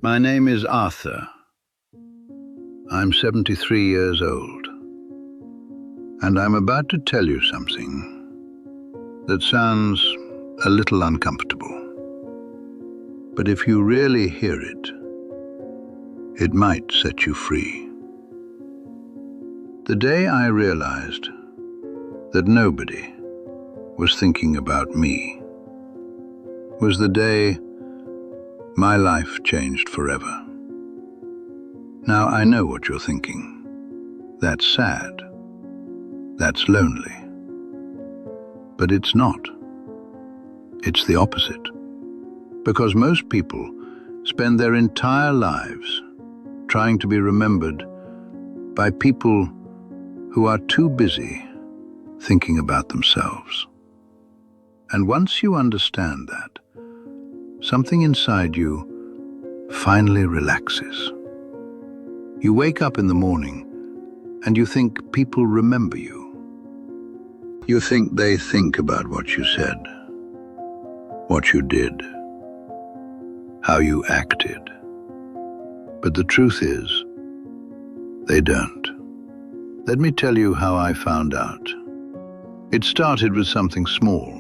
My name is Arthur. I'm 73 years old, and I'm about to tell you something that sounds a little uncomfortable. But if you really hear it, it might set you free. The day I realized that nobody was thinking about me was the day my life changed forever. Now I know what you're thinking. That's sad. That's lonely. But it's not. It's the opposite. Because most people spend their entire lives trying to be remembered by people who are too busy thinking about themselves. And once you understand that, something inside you finally relaxes. You wake up in the morning and you think people remember you. You think they think about what you said, what you did, how you acted. But the truth is, they don't. Let me tell you how I found out. It started with something small.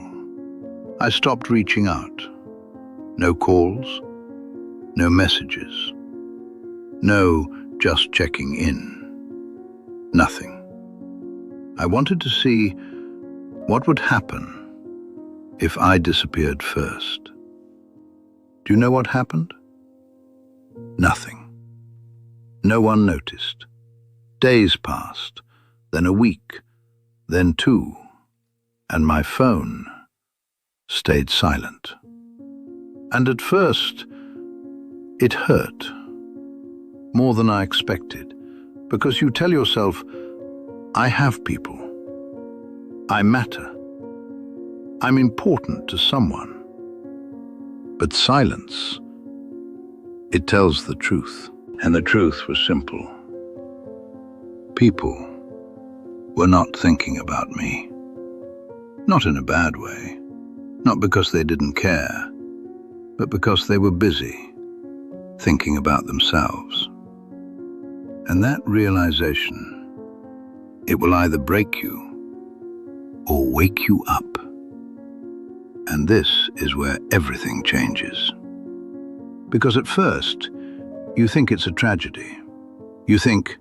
I stopped reaching out. No calls, no messages, no just checking in. Nothing. I wanted to see what would happen if I disappeared first. Do you know what happened? Nothing. No one noticed. Days passed, then a week, then two, and my phone stayed silent. And at first, it hurt, more than I expected, because you tell yourself, I have people. I matter. I'm important to someone. But silence, it tells the truth. And the truth was simple. People were not thinking about me. Not in a bad way. Not because they didn't care, but because they were busy thinking about themselves. And that realization, it will either break you or wake you up. And this is where everything changes. Because at first, you think it's a tragedy. You think,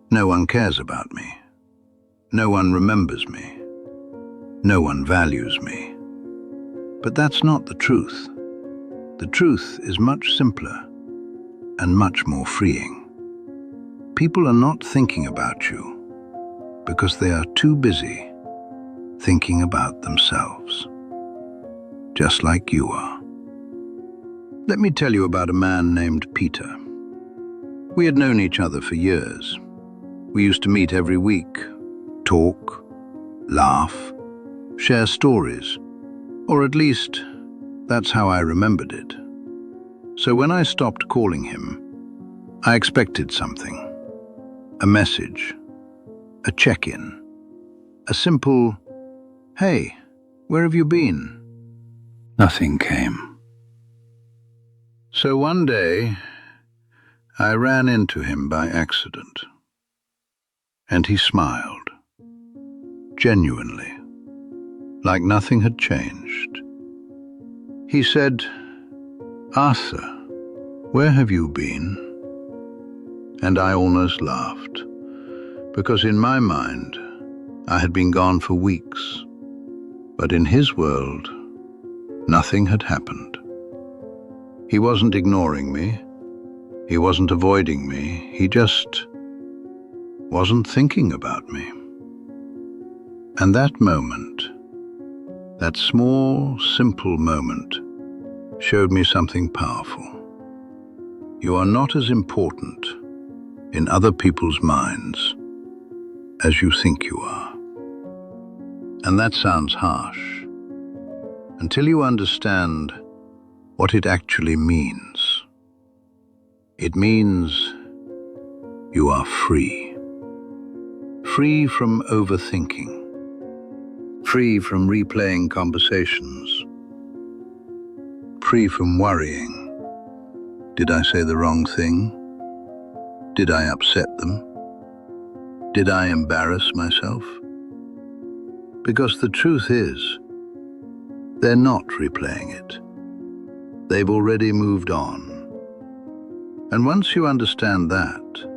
no one cares about me. No one remembers me. No one values me. But that's not the truth. The truth is much simpler and much more freeing. People are not thinking about you because they are too busy thinking about themselves, just like you are. Let me tell you about a man named Peter. We had known each other for years. We used to meet every week, talk, laugh, share stories, or at least that's how I remembered it. So when I stopped calling him, I expected something. A message, a check-in, a simple, hey, where have you been? Nothing came. So one day, I ran into him by accident, and he smiled, genuinely, like nothing had changed. He said, Arthur, where have you been? And I almost laughed, because in my mind, I had been gone for weeks. But in his world, nothing had happened. He wasn't ignoring me. He wasn't avoiding me. He just wasn't thinking about me. And that moment, that small, simple moment, showed me something powerful. You are not as important in other people's minds as you think you are. And that sounds harsh, until you understand what it actually means. It means you are free. Free from overthinking. Free from replaying conversations. Free from worrying, Did I say the wrong thing? Did I upset them? Did I embarrass myself? Because the truth is, they're not replaying it. They've already moved on. And once you understand that,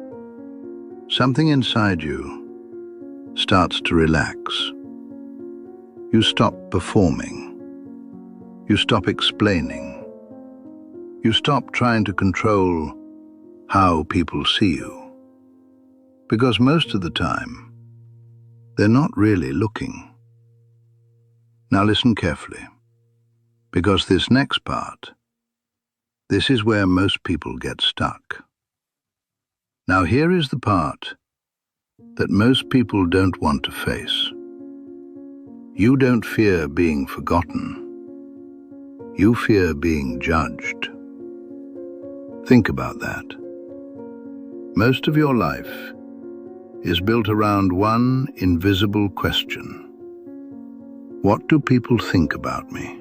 something inside you starts to relax. You stop performing. You stop explaining. You stop trying to control how people see you. Because most of the time, they're not really looking. Now listen carefully, because this next part, this is where most people get stuck. Now here is the part that most people don't want to face. You don't fear being forgotten. You fear being judged. Think about that. Most of your life is built around one invisible question. What do people think about me?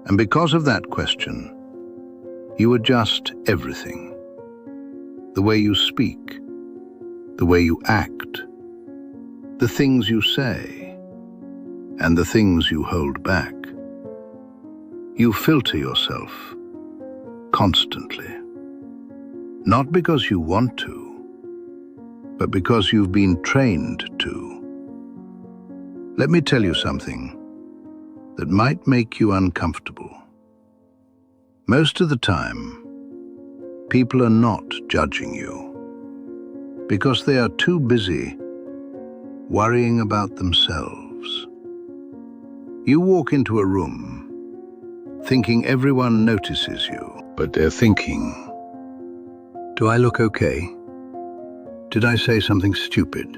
And because of that question, you adjust everything. The way you speak, the way you act, the things you say, and the things you hold back. You filter yourself constantly. Not because you want to, but because you've been trained to. Let me tell you something that might make you uncomfortable. Most of the time, people are not judging you because they are too busy worrying about themselves. You walk into a room thinking everyone notices you, but they're thinking, do I look okay? Did I say something stupid?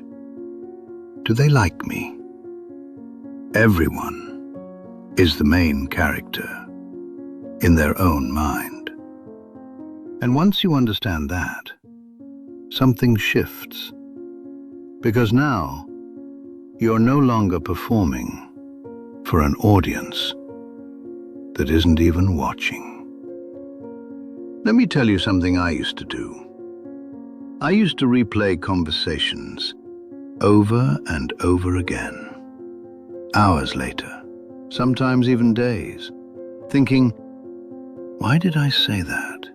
Do they like me? Everyone is the main character in their own mind. And once you understand that, something shifts. Because now, you're no longer performing for an audience that isn't even watching. Let me tell you something I used to do. I used to replay conversations over and over again, hours later, sometimes even days, thinking, why did I say that?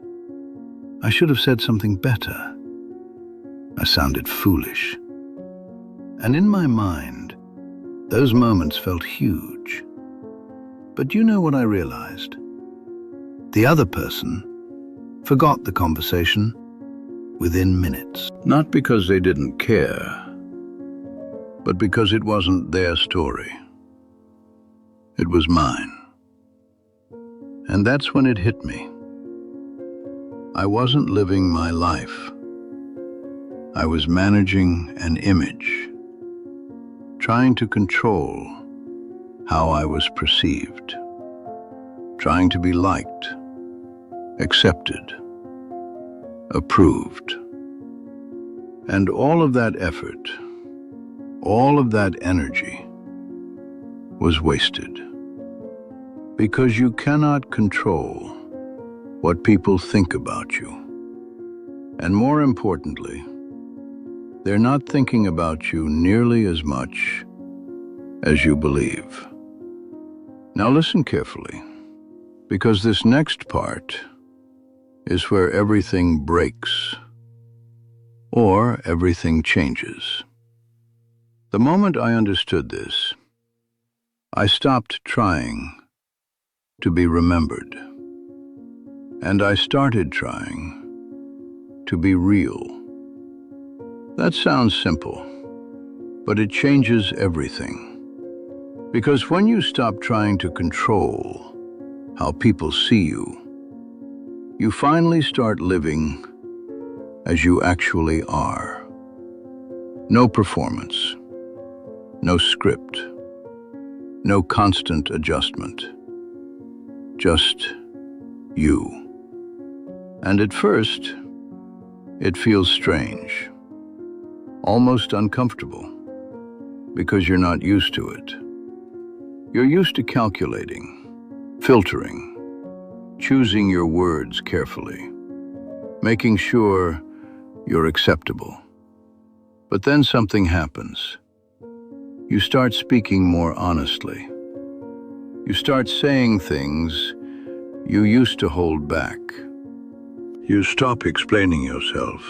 I should have said something better. I sounded foolish. And in my mind, those moments felt huge. But you know what I realized? The other person forgot the conversation within minutes. Not because they didn't care, but because it wasn't their story. It was mine. And that's when it hit me. I wasn't living my life. I was managing an image, trying to control how I was perceived, trying to be liked, accepted, approved. And all of that effort, all of that energy was wasted. Because you cannot control what people think about you. And more importantly, they're not thinking about you nearly as much as you believe. Now listen carefully, because this next part is where everything breaks, or everything changes. The moment I understood this, I stopped trying to be remembered, and I started trying to be real. That sounds simple, but it changes everything. Because when you stop trying to control how people see you, you finally start living as you actually are. No performance, no script, no constant adjustment, just you. And at first, it feels strange, almost uncomfortable, because you're not used to it. You're used to calculating, filtering, choosing your words carefully, making sure you're acceptable. But then something happens. You start speaking more honestly. You start saying things you used to hold back. You stop explaining yourself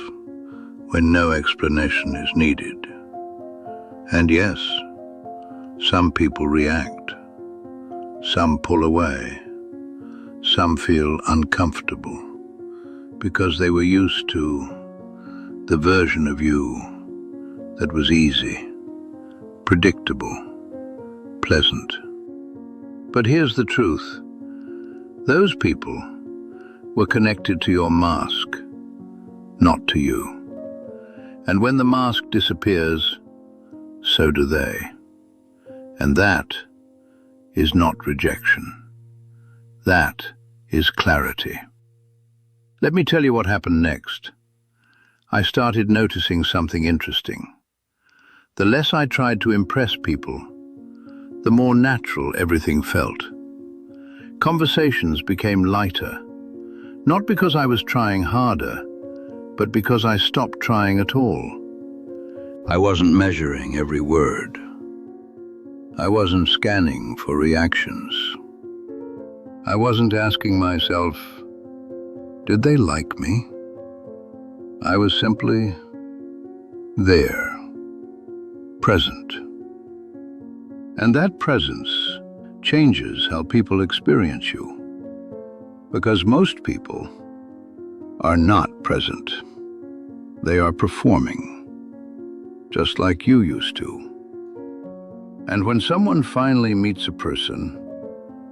when no explanation is needed. And yes, some people react. Some pull away. Some feel uncomfortable because they were used to the version of you that was easy, predictable, pleasant. But here's the truth. Those people were connected to your mask, not to you. And when the mask disappears, so do they. And that is not rejection. That is clarity. Let me tell you what happened next. I started noticing something interesting. The less I tried to impress people, the more natural everything felt. Conversations became lighter, not because I was trying harder, but because I stopped trying at all. I wasn't measuring every word. I wasn't scanning for reactions. I wasn't asking myself, did they like me? I was simply there, present. And that presence changes how people experience you. Because most people are not present. They are performing, just like you used to. And when someone finally meets a person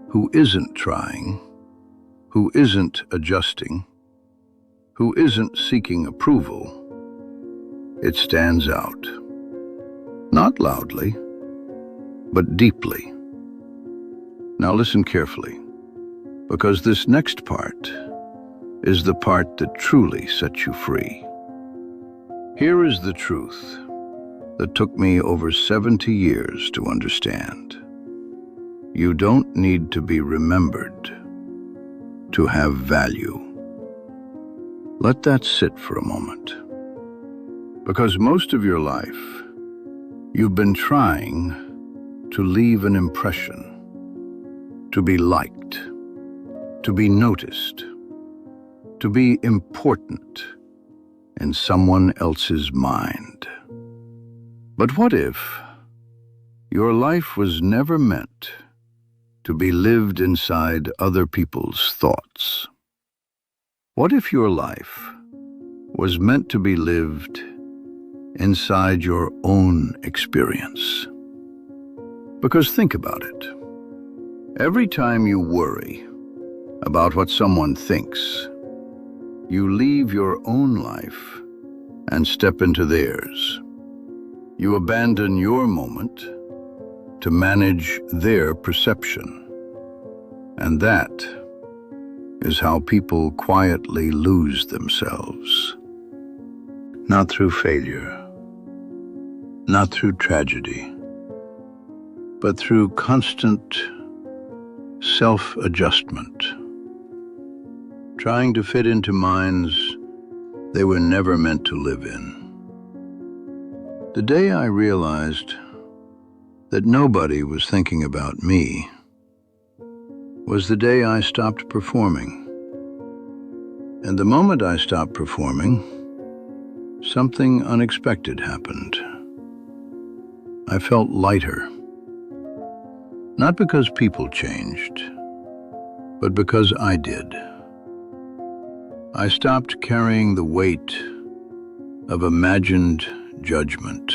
who isn't trying, who isn't adjusting, who isn't seeking approval, it stands out. Not loudly, but deeply. Now listen carefully, because this next part is the part that truly sets you free. Here is the truth that took me over 70 years to understand. You don't need to be remembered to have value. Let that sit for a moment. Because most of your life, you've been trying to leave an impression, to be liked, to be noticed, to be important in someone else's mind. But what if your life was never meant to be lived inside other people's thoughts? What if your life was meant to be lived inside your own experience? Because think about it. Every time you worry about what someone thinks, you leave your own life and step into theirs. You abandon your moment to manage their perception. And that is how people quietly lose themselves. Not through failure, not through tragedy, but through constant self-adjustment, trying to fit into minds they were never meant to live in. The day I realized that nobody was thinking about me was the day I stopped performing. And the moment I stopped performing, something unexpected happened. I felt lighter. Not because people changed, but because I did. I stopped carrying the weight of imagined judgment.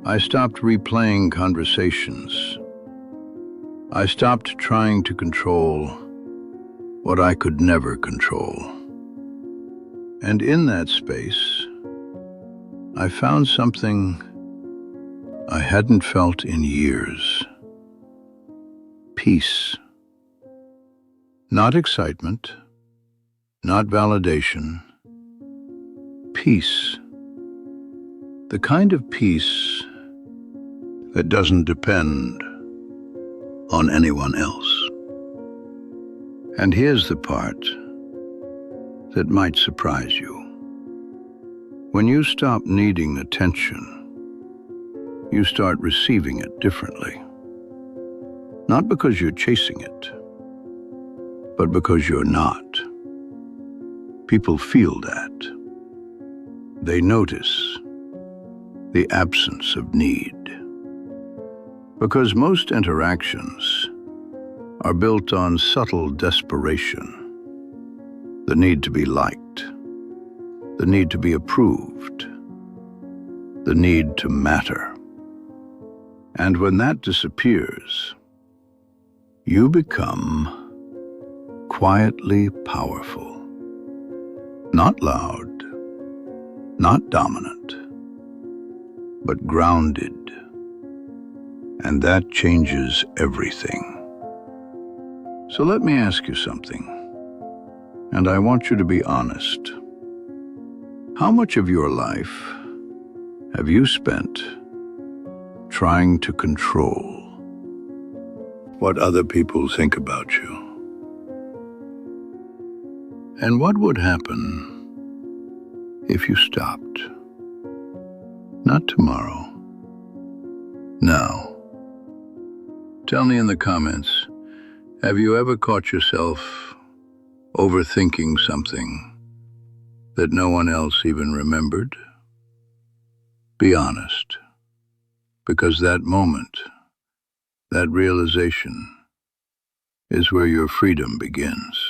I stopped replaying conversations. I stopped trying to control what I could never control. And in that space, I found something I hadn't felt in years. Peace. Not excitement, not validation. Peace. The kind of peace that doesn't depend on anyone else. And here's the part that might surprise you. When you stop needing attention, you start receiving it differently. Not because you're chasing it, but because you're not. People feel that. They notice the absence of need. Because most interactions are built on subtle desperation. The need to be liked, the need to be approved, the need to matter. And when that disappears, you become quietly powerful. Not loud, not dominant, but grounded. And that changes everything. So let me ask you something, and I want you to be honest. How much of your life have you spent trying to control what other people think about you? And what would happen if you stopped? Not tomorrow, now. Tell me in the comments, have you ever caught yourself overthinking something that no one else even remembered? Be honest, because that moment, that realization, is where your freedom begins.